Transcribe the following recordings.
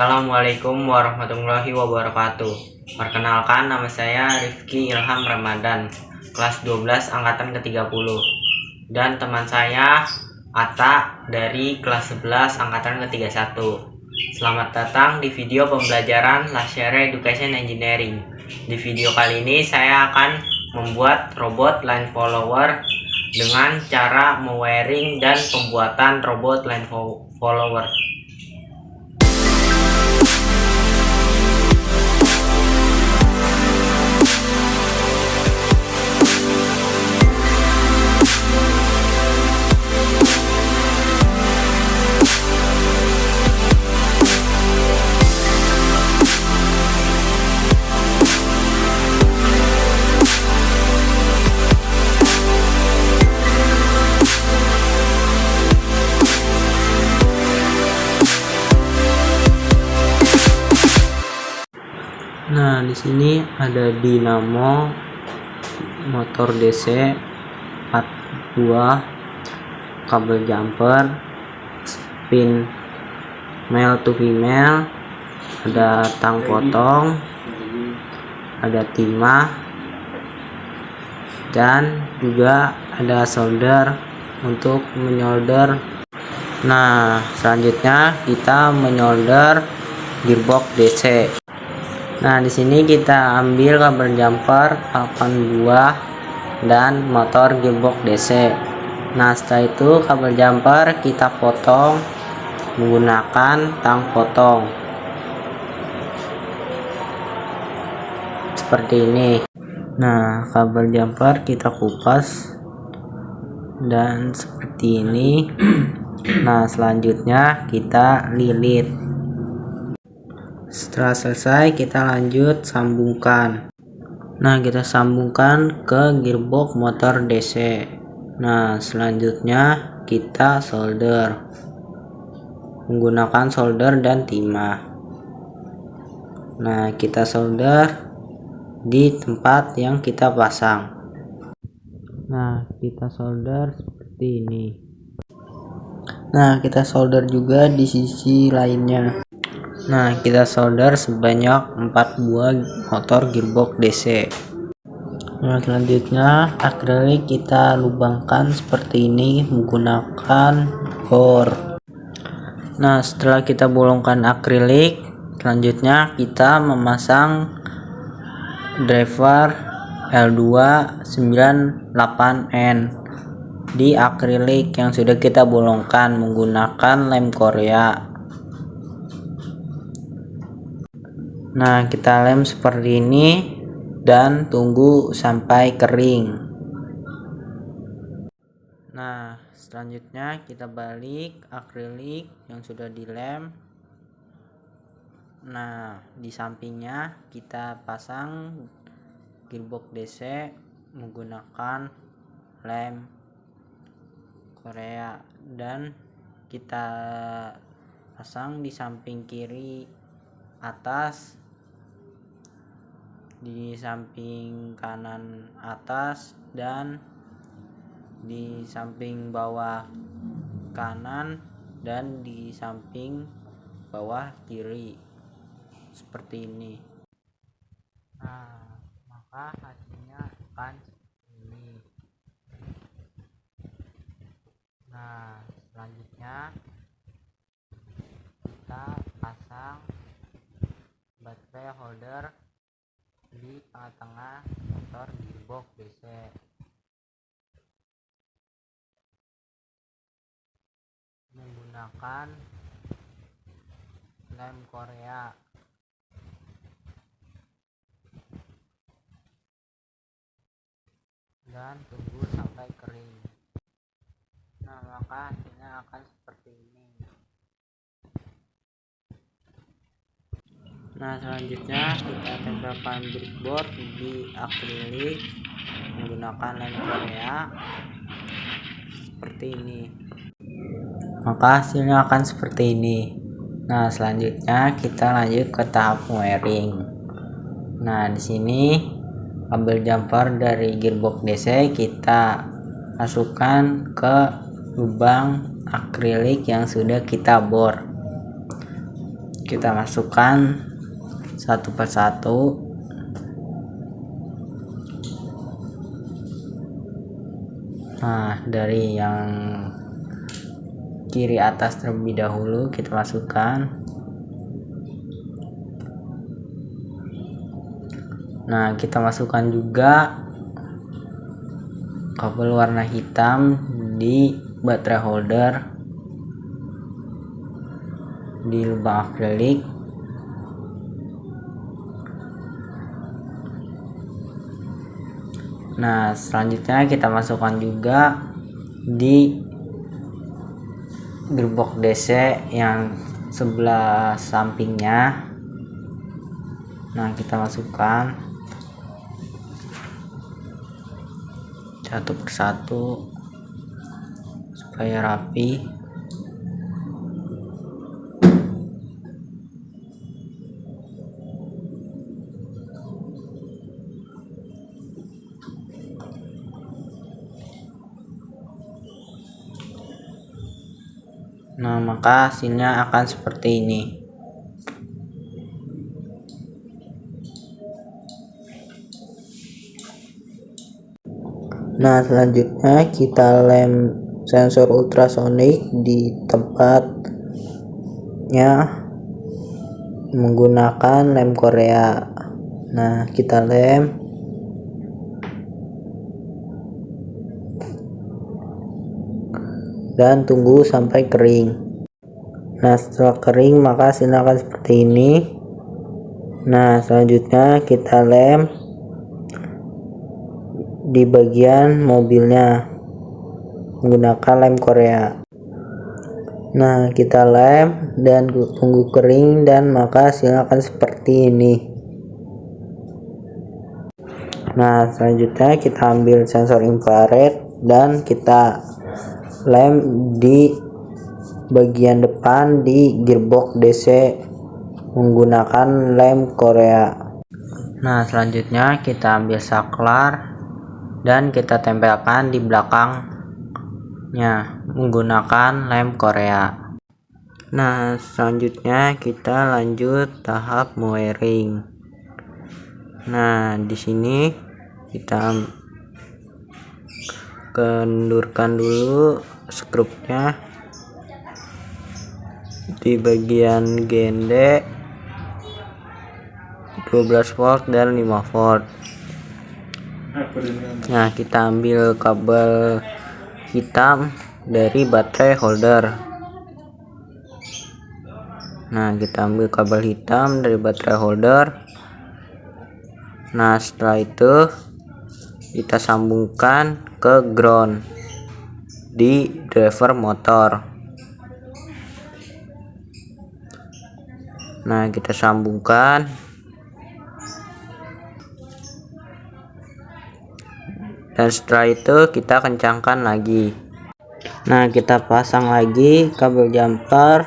Assalamualaikum warahmatullahi wabarakatuh. Perkenalkan, nama saya Rifki Ilham Ramadan, kelas 12 angkatan ke-30. Dan teman saya Atta dari kelas 11 angkatan ke-31. Selamat datang di video pembelajaran Lashere Education Engineering. Di video kali ini saya akan membuat robot line follower dengan cara mewiring dan pembuatan robot line follower. Nah, di sini ada dinamo, motor DC, 2, kabel jumper, spin male to female, ada tang potong, ada timah, dan juga ada solder untuk menyolder. Nah, selanjutnya kita menyolder gearbox DC. Nah, di sini kita ambil kabel jumper 8 buah dan motor gearbox DC. Nah, setelah itu kabel jumper kita potong menggunakan tang potong seperti ini. Nah, kabel jumper kita kupas dan seperti ini. Nah, selanjutnya kita lilit. Setelah selesai kita lanjut sambungkan. Nah, kita sambungkan ke gearbox motor DC. Nah, selanjutnya kita solder menggunakan solder dan timah. Nah, kita solder di tempat yang kita pasang. Nah, kita solder seperti ini. Nah, kita solder juga di sisi lainnya. Nah, kita solder sebanyak 4 buah motor gearbox DC. Nah, selanjutnya akrilik kita lubangkan seperti ini menggunakan bor. Nah, setelah kita bolongkan akrilik, selanjutnya kita memasang driver L298N di akrilik yang sudah kita bolongkan menggunakan lem Korea. Nah, kita lem seperti ini dan tunggu sampai kering. Nah, selanjutnya kita balik akrilik yang sudah dilem. Nah, di sampingnya kita pasang gearbox DC menggunakan lem Korea dan kita pasang di samping kiri atas, di samping kanan atas, dan di samping bawah kanan, dan di samping bawah kiri seperti ini. Nah, maka hasilnya akan seperti ini. Nah, selanjutnya kita pasang baterai holder di tengah-tengah motor gearbox DC menggunakan lem Korea. Dan tunggu sampai kering. Nah, maka hasilnya akan seperti ini. Nah, selanjutnya kita tempelkan breadboard di akrilik menggunakan lem Korea seperti ini. Maka hasilnya akan seperti ini. Nah, selanjutnya kita lanjut ke tahap wiring. Nah, di sini kabel jumper dari gearbox DC kita masukkan ke lubang akrilik yang sudah kita bor. kita masukkan satu persatu. Nah, dari yang kiri atas terlebih dahulu kita masukkan. Nah, kita masukkan juga kabel warna hitam di baterai holder di lubang akrilik. Nah, selanjutnya kita masukkan juga di gearbox DC yang sebelah sampingnya. Nah, kita masukkan satu persatu supaya rapi. Nah, maka hasilnya akan seperti ini. Nah, selanjutnya kita lem sensor ultrasonik di tempatnya menggunakan lem Korea. Nah, kita lem. Dan tunggu sampai kering. Nah, setelah kering maka hasilnya akan seperti ini. Nah, selanjutnya kita lem di bagian mobilnya menggunakan lem Korea. Nah, kita lem dan tunggu kering dan maka hasilnya akan seperti ini. Nah, selanjutnya kita ambil sensor infrared dan kita lem di bagian depan di gearbox DC menggunakan lem Korea. Nah, selanjutnya kita ambil saklar dan kita tempelkan di belakangnya menggunakan lem Korea. Nah, selanjutnya kita lanjut tahap wiring. Nah, di sini kita kendurkan dulu skrupnya di bagian gende 12 volt dan 5 volt. Nah, kita ambil kabel hitam dari baterai holder. Nah, kita ambil kabel hitam dari baterai holder. Nah, setelah itu kita sambungkan ke ground di driver motor. Nah, kita sambungkan dan setelah itu kita kencangkan lagi. Nah, kita pasang lagi kabel jumper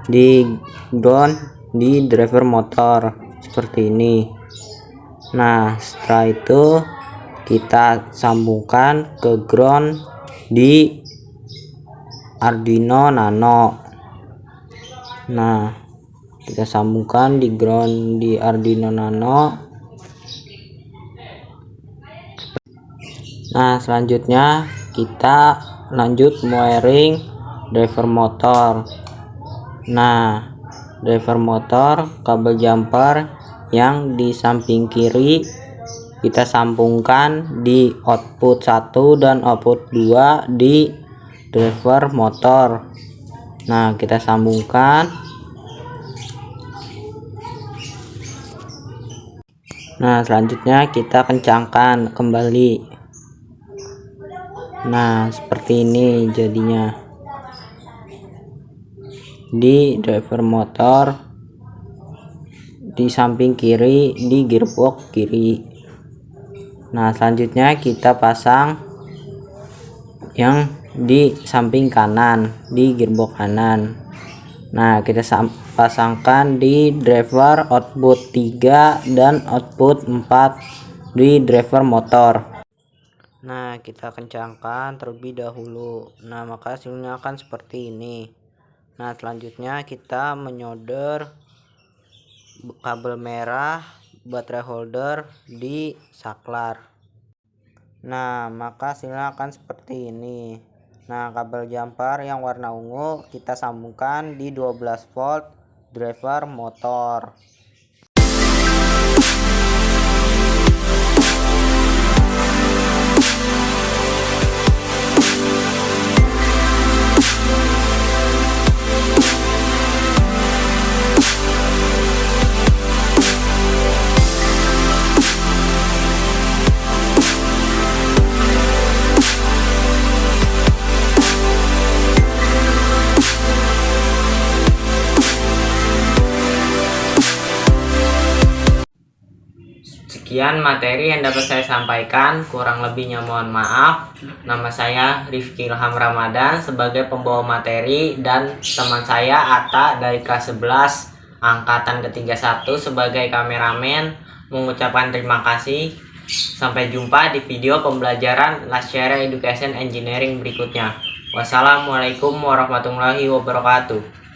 di ground di driver motor seperti ini. Nah, setelah itu kita sambungkan ke ground di Arduino Nano. Nah, kita sambungkan di ground di Arduino Nano. Nah, selanjutnya kita lanjut wiring driver motor. Nah, driver motor kabel jumper yang di samping kiri kita sambungkan di output 1 dan output 2 di driver motor. Nah, kita sambungkan. Nah, selanjutnya kita kencangkan kembali. Nah, seperti ini jadinya di driver motor di samping kiri di gearbox kiri. Nah, selanjutnya kita pasang yang di samping kanan di gearbox kanan. Nah, kita pasangkan di driver output 3 dan output 4 di driver motor. Nah, kita kencangkan terlebih dahulu. Nah, maka hasilnya akan seperti ini. Nah, selanjutnya kita menyolder kabel merah baterai holder di saklar. Nah, maka hasilnya akan seperti ini. Nah, kabel jumper yang warna ungu kita sambungkan di 12 volt driver motor. Sekian materi yang dapat saya sampaikan, kurang lebihnya mohon maaf. Nama saya Rifki Ilham Ramadan sebagai pembawa materi, dan teman saya Atta dari kelas 11 angkatan ke-31 sebagai kameramen mengucapkan terima kasih. Sampai jumpa di video pembelajaran Last Year Education Engineering berikutnya. Wassalamualaikum warahmatullahi wabarakatuh.